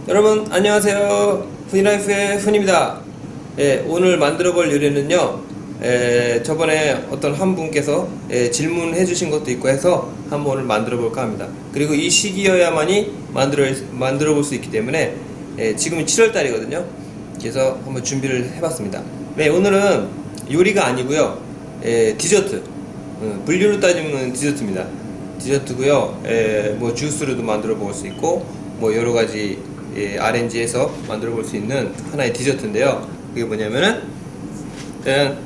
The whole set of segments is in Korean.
여러분 안녕하세요. 훈이라이프의 훈입니다. 오늘 만들어 볼 요리는요, 저번에 어떤 한 분께서 질문해 주신 것도 있고 해서 한번 오늘 만들어 볼까 합니다. 그리고 이 시기여야만이 만들어 볼 수 있기 때문에 지금은 7월 달이거든요. 그래서 한번 준비를 해봤습니다. 오늘은 요리가 아니고요, 디저트, 분류로 따지면 디저트입니다. 디저트고요. 뭐 주스로도 만들어 볼 수 있고 뭐 여러 가지 RNG에서 만들어 볼 수 있는 하나의 디저트인데요. 그게 뭐냐면은 일단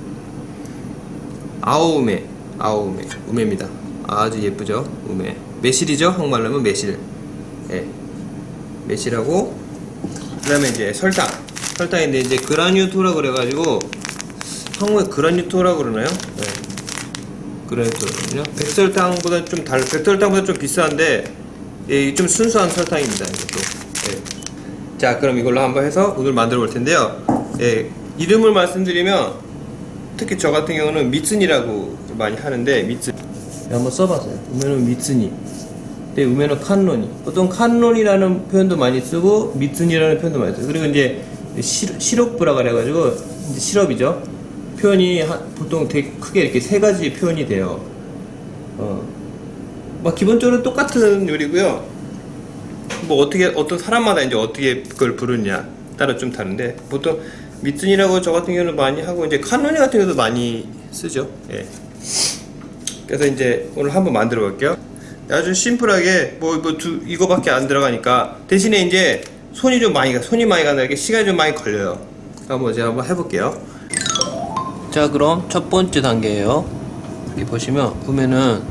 우메입니다. 아주 예쁘죠? 우메. 매실이죠? 한국말로 매실. 매실하고 그다음에 이제 설탕인데 이제 그라뉴토라 그래가지고 한국에 그라뉴토라 그러나요? 그라뉴토거든요. 백설탕보다 좀 비싼데 좀 순수한 설탕입니다. 이것도. 자, 그럼 이걸로 한번 해서 오늘 만들어 볼 텐데요. 이름을 말씀드리면 특히 저 같은 경우는 미츠니라고 많이 하는데, 한번 써봤어요. 우메는 미츠니, 근데 우메는 칸노니. 보통 칸노니라는 표현도 많이 쓰고 미츠니라는 표현도 많이 써요. 그리고 이제 시럽브라 그래가지고 이제 시럽이죠. 표현이 보통 되게 크게 이렇게 세 가지 표현이 돼요. 막 기본적으로 똑같은 요리고요. 뭐 어떤 사람마다 이제 어떻게 그걸 부르냐 따라 좀 다른데, 보통 미츠니라고 저 같은 경우는 많이 하고 이제 칸노니 같은 경우도 많이 쓰죠. 그래서 이제 오늘 한번 만들어 볼게요. 아주 심플하게 이거밖에 안 들어가니까, 대신에 이제 손이 많이 가는 게 시간이 좀 많이 걸려요. 제가 한번 해볼게요. 자, 그럼 첫 번째 단계예요. 여기 보시면 보면은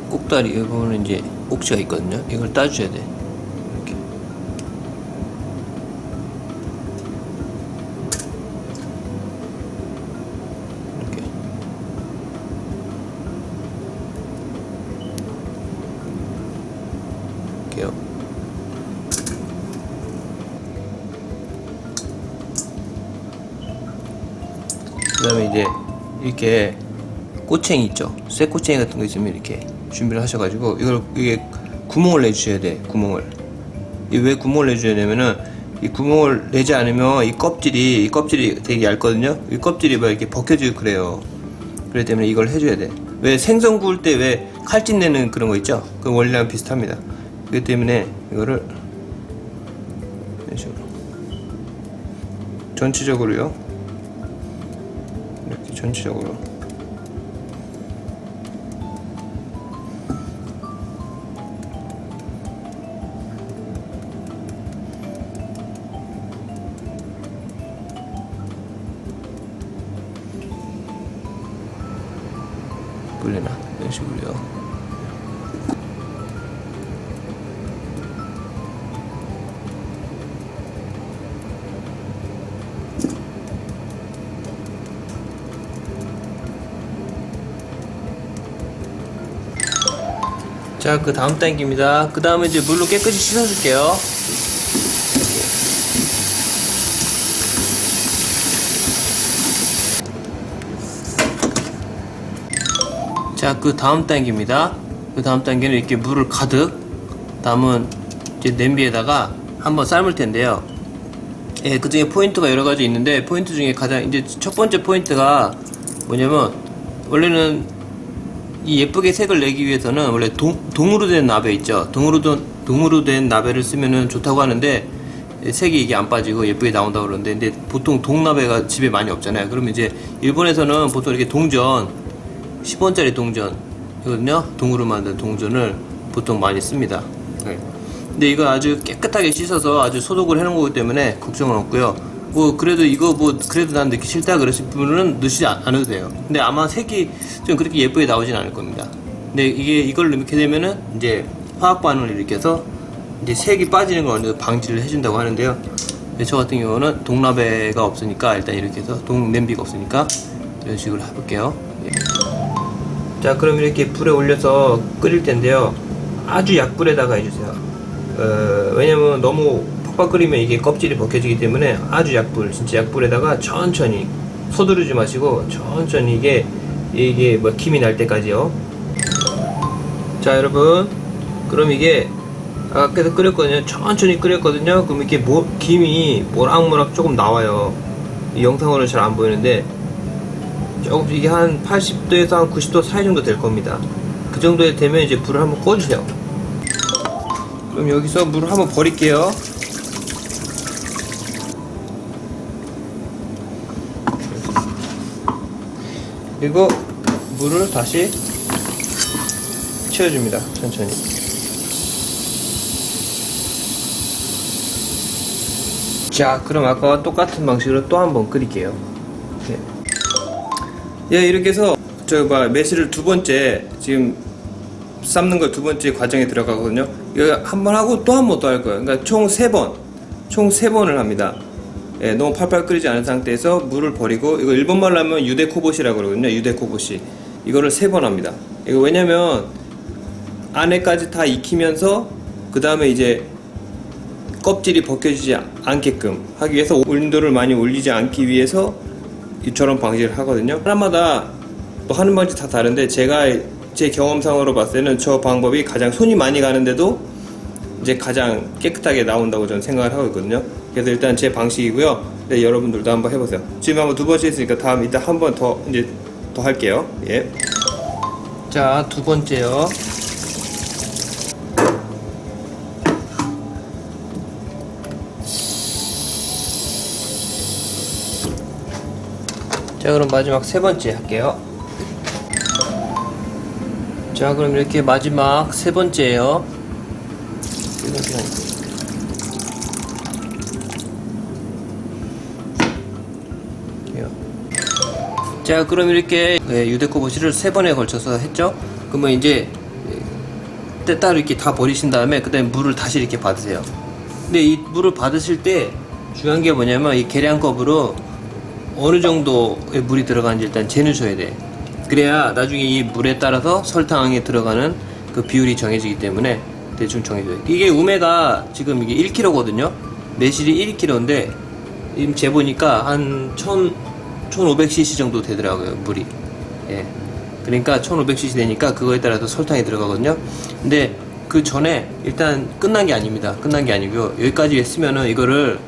꼭다리, 여기 보면 이제 꼭지가 있거든요. 이걸 따주셔야 돼. 이렇게. 이렇게요. 그 다음에 이제 이렇게 꼬챙이 있죠. 쇠 꼬챙이 같은 거 있으면 이렇게 준비를 하셔가지고 이게 구멍을 내주셔야 돼. 왜 구멍을 내줘야 되냐면은, 이 구멍을 내지 않으면 이 껍질이 되게 얇거든요. 이 껍질이 막 이렇게 벗겨지고 그래요. 그렇기 때문에 이걸 해줘야 돼. 왜 생선 구울 때 왜 칼집 내는 그런 거 있죠? 그 원리랑 비슷합니다. 그렇기 때문에 이거를 이런 식으로 전체적으로요. 이렇게 전체적으로. 불리나? 이런 식으로요. 자, 그 다음 단계입니다. 그 다음에 이제 물로 깨끗이 씻어줄게요. 자, 그 다음 단계입니다. 그 다음 단계는 이렇게 물을 가득 담은 이제 냄비에다가 한번 삶을 텐데요. 그 중에 포인트가 여러 가지 있는데, 포인트 중에 가장 이제 첫 번째 포인트가 뭐냐면, 원래는 이 예쁘게 색을 내기 위해서는 원래 동으로 된 나베 있죠. 동으로 된 나베를 쓰면은 좋다고 하는데, 색이 이게 안 빠지고 예쁘게 나온다고 그러는데, 근데 보통 동나베가 집에 많이 없잖아요. 그러면 이제 일본에서는 보통 이렇게 10원짜리 동전이거든요. 동으로 만든 동전을 보통 많이 씁니다. 근데 이거 아주 깨끗하게 씻어서 아주 소독을 해놓은 거기 때문에 걱정은 없고요. 그래도 그래도 난 넣기 싫다 그러신 분은 넣으시지 않아도 돼요. 근데 아마 색이 좀 그렇게 예쁘게 나오진 않을 겁니다. 근데 이걸 넣게 되면은 이제 화학 반응을 일으켜서 이제 색이 빠지는 걸 어느 정도 방지를 해준다고 하는데요. 저 같은 경우는 동나베가 없으니까, 일단 이렇게 해서 동냄비가 없으니까 이런 식으로 해볼게요. 자, 그럼 이렇게 불에 올려서 끓일 텐데요. 아주 약불에다가 해주세요. 왜냐면 너무 팍팍 끓이면 이게 껍질이 벗겨지기 때문에 아주 진짜 약불에다가 천천히 서두르지 마시고 천천히 이게 김이 날 때까지요. 자, 여러분, 그럼 이게 아까도 끓였거든요. 천천히 끓였거든요. 그럼 이렇게 김이 모락모락 조금 나와요. 이 영상으로는 잘 안 보이는데 조금 이게 한 80도에서 한 90도 사이 정도 될 겁니다. 그 정도에 되면 이제 불을 한번 꺼주세요. 그럼 여기서 물을 한번 버릴게요. 그리고 물을 다시 채워줍니다. 천천히. 자, 그럼 아까와 똑같은 방식으로 또 한번 끓일게요. 네. 예, 이렇게 해서 매실을 두 번째 지금 삶는 거 두 번째 과정에 들어가거든요. 이거 한 번 하고 또 한 번 또 할 거예요. 그러니까 총 3번을 합니다. 예, 너무 팔팔 끓이지 않은 상태에서 물을 버리고, 이거 일본 말로 하면 유데코보시라고 그러거든요. 유데코보시. 이거를 3번 합니다. 이거 왜냐면 안에까지 다 익히면서 그 다음에 이제 껍질이 벗겨지지 않게끔 하기 위해서 온도를 많이 올리지 않기 위해서 이처럼 방식을 하거든요. 사람마다 또 하는 방식이 다 다른데 제가 제 경험상으로 봤을 때는 저 방법이 가장 손이 많이 가는데도 이제 가장 깨끗하게 나온다고 저는 생각을 하고 있거든요. 그래서 일단 제 방식이고요. 네, 여러분들도 한번 해보세요. 지금 한번 두 번째 했으니까 다음 이따 한 번 더 이제 더 할게요. 예. 자, 두 번째요. 자, 그럼 마지막 세 번째 할게요. 자, 그럼 이렇게 마지막 세 번째예요. 자, 그럼 이렇게 유데코보시를 3번에 걸쳐서 했죠. 그러면 이제 따로 이렇게 다 버리신 다음에 그 다음에 물을 다시 이렇게 받으세요. 근데 이 물을 받으실 때 중요한 게 뭐냐면 이 계량컵으로 어느 정도의 물이 들어가는지 일단 재누셔야 돼. 그래야 나중에 이 물에 따라서 설탕에 들어가는 그 비율이 정해지기 때문에 대충 정해져요. 이게 우메가 지금 이게 1kg거든요. 매실이 1kg인데 지금 재보니까 한 1500cc 정도 되더라고요, 물이. 예. 그러니까 1500cc 되니까 그거에 따라서 설탕이 들어가거든요. 근데 그 전에 일단 끝난 게 아닙니다. 끝난 게 아니고요. 여기까지 했으면은 이거를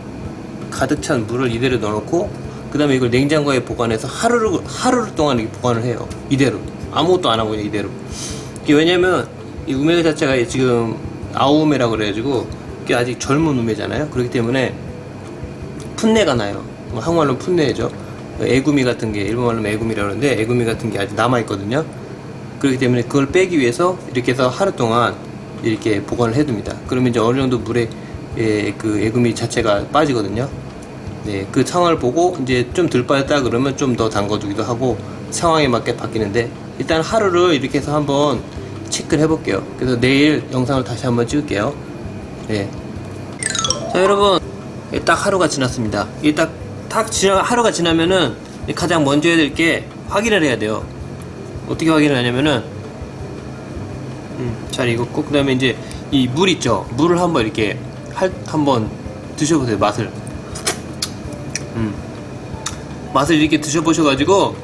가득 찬 물을 이대로 넣어놓고 그 다음에 이걸 냉장고에 보관해서 하루 동안 이렇게 보관을 해요. 이대로. 아무것도 안 하고 이대로. 이게 왜냐면 이 우메 자체가 지금 아우우메라고 그래가지고 이게 아직 젊은 우메잖아요. 그렇기 때문에 풋내가 나요. 한국말로 풋내죠. 애구미 같은 게, 일본 말로 애구미라고 그러는데 애구미 같은 게 아직 남아있거든요. 그렇기 때문에 그걸 빼기 위해서 이렇게 해서 하루 동안 이렇게 보관을 해둡니다. 그러면 이제 어느 정도 물에 그 애구미 자체가 빠지거든요. 네, 그 상황을 보고 이제 좀 덜 빠졌다 그러면 좀 더 담궈두기도 하고 상황에 맞게 바뀌는데 일단 하루를 이렇게 해서 한번 체크를 해볼게요. 그래서 내일 영상을 다시 한번 찍을게요. 네. 자, 여러분, 딱 하루가 지났습니다. 이 하루가 지나면은 가장 먼저 해야 될 게 확인을 해야 돼요. 어떻게 확인을 하냐면은 잘 익었고 그 다음에 이제 이 물 있죠. 물을 한번 이렇게 한번 드셔보세요. 맛을 이렇게 드셔보셔가지고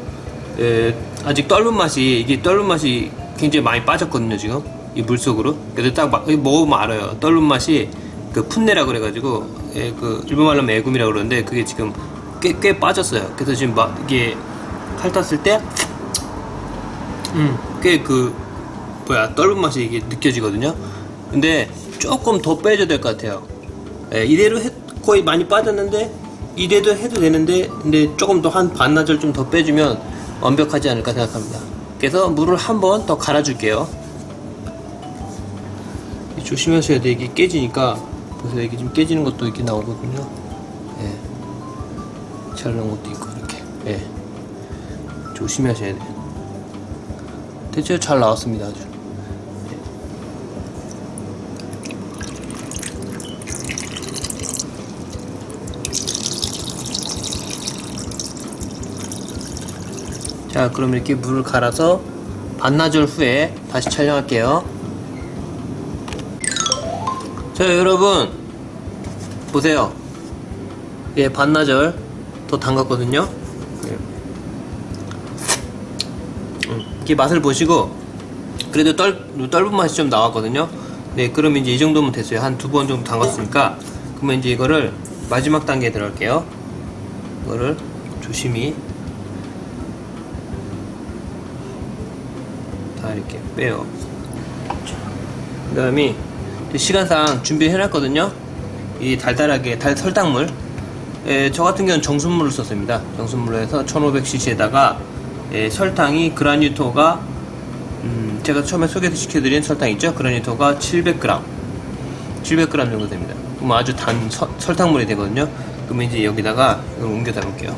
아직 떫은 맛이 굉장히 많이 빠졌거든요. 지금 이 물속으로. 그래서 딱 먹으면 알아요. 떫은 맛이 그 풋내라 그래가지고 그 일본 말로 하면 애구미라고 그러는데 그게 지금 꽤 빠졌어요. 그래서 지금 이게 핥았을 때 꽤 떫은 맛이 이게 느껴지거든요. 근데 조금 더 빼줘야 될 것 같아요. 이대로 거의 많이 빠졌는데 이대로 해도 되는데 근데 조금 더 한 반나절 좀 더 빼주면 완벽하지 않을까 생각합니다. 그래서 물을 한 번 더 갈아줄게요. 조심하셔야 돼. 이게 깨지니까 보세요. 이게 좀 깨지는 것도 이렇게 나오거든요. 예. 잘 나온 것도 있고 이렇게. 예. 조심하셔야 돼요. 대체 잘 나왔습니다. 아주. 자, 그럼 이렇게 물을 갈아서 반나절 후에 다시 촬영할게요. 자, 여러분 보세요. 예, 반나절 더 담갔거든요. 예. 이렇게 맛을 보시고 그래도 떫은 맛이 좀 나왔거든요. 네, 그러면 이제 이 정도면 됐어요. 한 2번 정도 담갔으니까. 그러면 이제 이거를 마지막 단계에 들어갈게요. 이거를 조심히 다 이렇게 빼요. 그 다음에 시간상 준비해 놨거든요. 이 달달하게 설탕물. 저 같은 경우는 정수물을 썼습니다. 정수물로 해서 1500cc에다가 설탕이 그라뉴토가 제가 처음에 소개시켜드린 설탕 있죠? 그라뉴토가 700g 700g 정도 됩니다. 그럼 아주 단 설탕물이 되거든요. 그러면 이제 여기다가 이걸 옮겨 담을게요.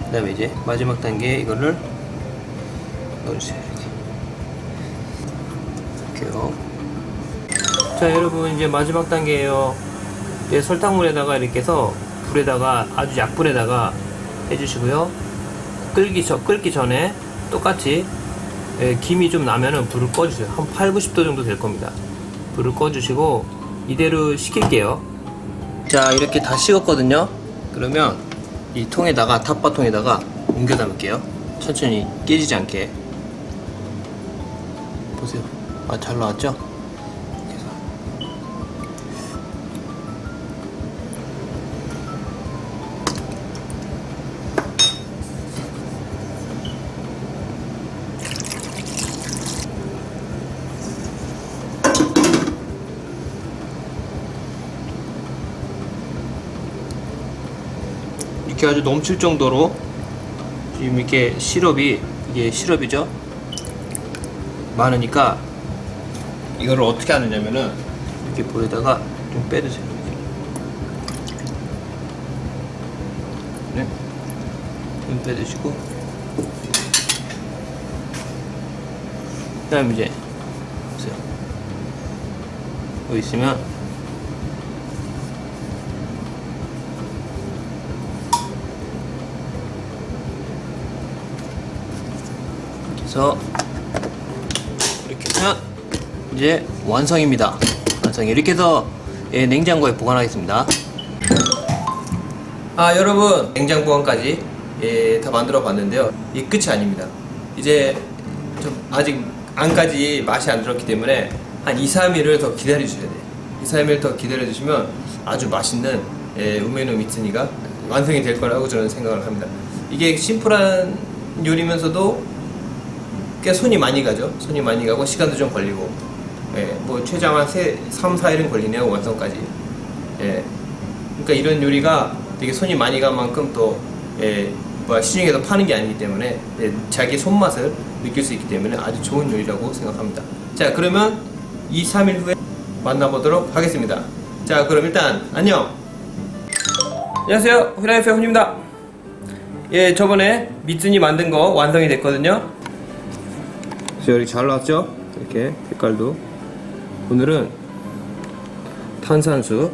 그 다음에 이제 마지막 단계에 이거를 넣어주세요. 이렇게요. 자, 여러분, 이제 마지막 단계에요. 이제 설탕물에다가 이렇게 해서 불에다가 아주 약불에다가 해주시고요. 끓기 전에 똑같이 김이 좀 나면은 불을 꺼주세요. 한 8, 90도 정도 될 겁니다. 불을 꺼주시고 이대로 식힐게요. 자, 이렇게 다 식었거든요. 그러면 이 통에다가 탑바통에다가 옮겨 담을게요. 천천히 깨지지 않게. 보세요. 아, 잘 나왔죠? 이렇게 아주 넘칠 정도로 지금 이렇게 이게 시럽이죠? 많으니까 이거를 어떻게 하느냐면은 이렇게 볼에다가 좀 빼주세요. 네? 좀 빼주시고 그 다음에 이제 보세요. 여기 있으면 그래서 이렇게 하면 이제 완성입니다. 완성. 이렇게 해서 냉장고에 보관하겠습니다. 아, 여러분, 냉장 보관까지 다 만들어 봤는데요. 이 끝이 아닙니다. 이제 좀 아직 안까지 맛이 안 들었기 때문에 한 2, 3일을 더 기다려 주셔야 돼요. 2, 3일 더 기다려 주시면 아주 맛있는 우메노 미츠니가 완성이 될 거라고 저는 생각을 합니다. 이게 심플한 요리면서도 꽤 손이 많이 가죠. 손이 많이 가고 시간도 좀 걸리고, 뭐 최장 한 3, 4일은 걸리네요, 완성까지. 그러니까 이런 요리가 되게 손이 많이 간 만큼 또 시중에서 파는 게 아니기 때문에 자기 손맛을 느낄 수 있기 때문에 아주 좋은 요리라고 생각합니다. 자, 그러면 2, 3일 후에 만나보도록 하겠습니다. 자, 그럼 일단 안녕. 안녕하세요, 후라이팬 훈입니다. 저번에 미츠니 만든 거 완성이 됐거든요. 이렇게 잘 나왔죠? 이렇게 색깔도. 오늘은 탄산수,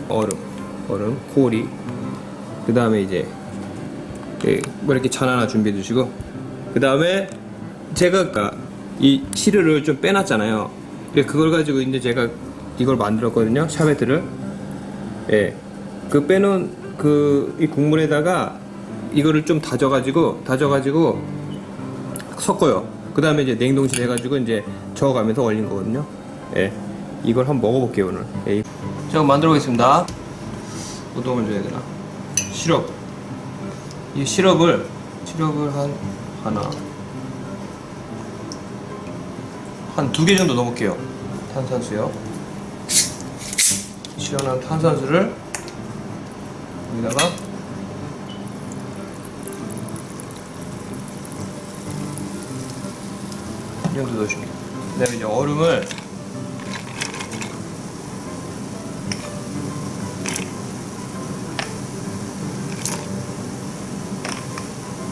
얼음, 코리, 그 다음에 이제 뭐 이렇게 잔 하나 준비해 주시고, 그 다음에 제가 이 시르를 좀 빼놨잖아요. 그걸 가지고 이제 제가 이걸 만들었거든요. 샤베트를. 그 빼놓은 이 국물에다가 이거를 좀 다져가지고 섞어요. 그 다음에 이제 냉동실 해가지고 이제 저어가면서 얼린 거거든요. 이걸 한번 먹어볼게요, 오늘. 제가 만들어 보겠습니다. 어떤 걸 줘야 되나? 시럽. 이 시럽을 한 2개 정도 넣어볼게요. 탄산수요. 시원한 탄산수를 여기다가 이 정도 넣어줍니다. 그 다음에 이제 얼음을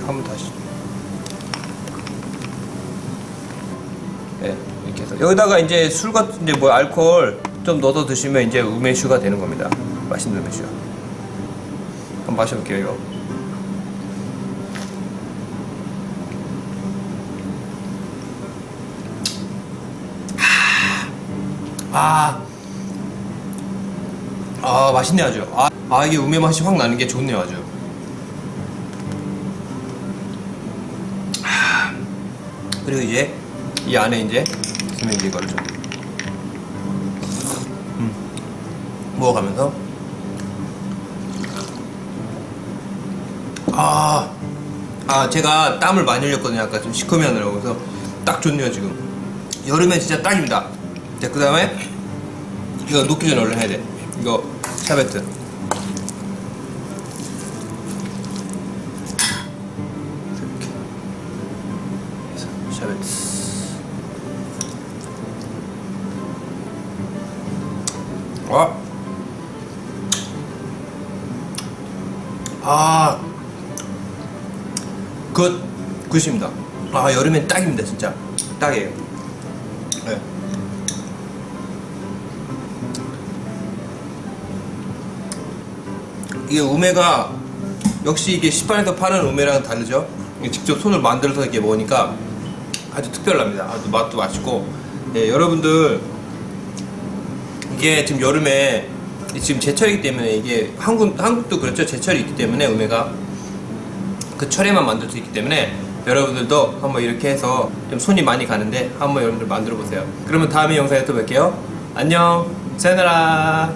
한번 다시 이렇게 해서 여기다가 이제 술 같은 이제 뭐 알코올 좀 넣어서 드시면 이제 우메슈가 되는 겁니다. 맛있는 우메슈. 한번 마셔볼게요, 이거. 맛있네, 아주. 이게 우메 맛이 확 나는 게 좋네요, 아주. 그리고 이제 이 안에 이제 있으면 이제 이거를 좀 먹어가면서 제가 땀을 많이 흘렸거든요. 아까 좀 시커매하느라고. 그래서 딱 좋네요 지금. 여름엔 진짜 딱입니다. 자, 그 다음에 이거 녹기 전에 얼른 해야 돼. 이거 샤베트. 이렇게 해서 샤베트. 굿입니다. 여름엔 딱입니다. 진짜 딱이에요. 네. 이게 우메가 역시 이게 시판에서 파는 우메랑 다르죠. 직접 손을 만들어서 이렇게 먹으니까 아주 특별합니다. 아주 맛도 맛있고. 네, 여러분들 이게 지금 여름에 지금 제철이기 때문에 이게 한국도 그렇죠. 제철이 있기 때문에 우메가 그 철에만 만들 수 있기 때문에 여러분들도 한번 이렇게 해서 좀 손이 많이 가는데 한번 여러분들 만들어 보세요. 그러면 다음에 영상에 또 뵐게요. 안녕. 사요나라.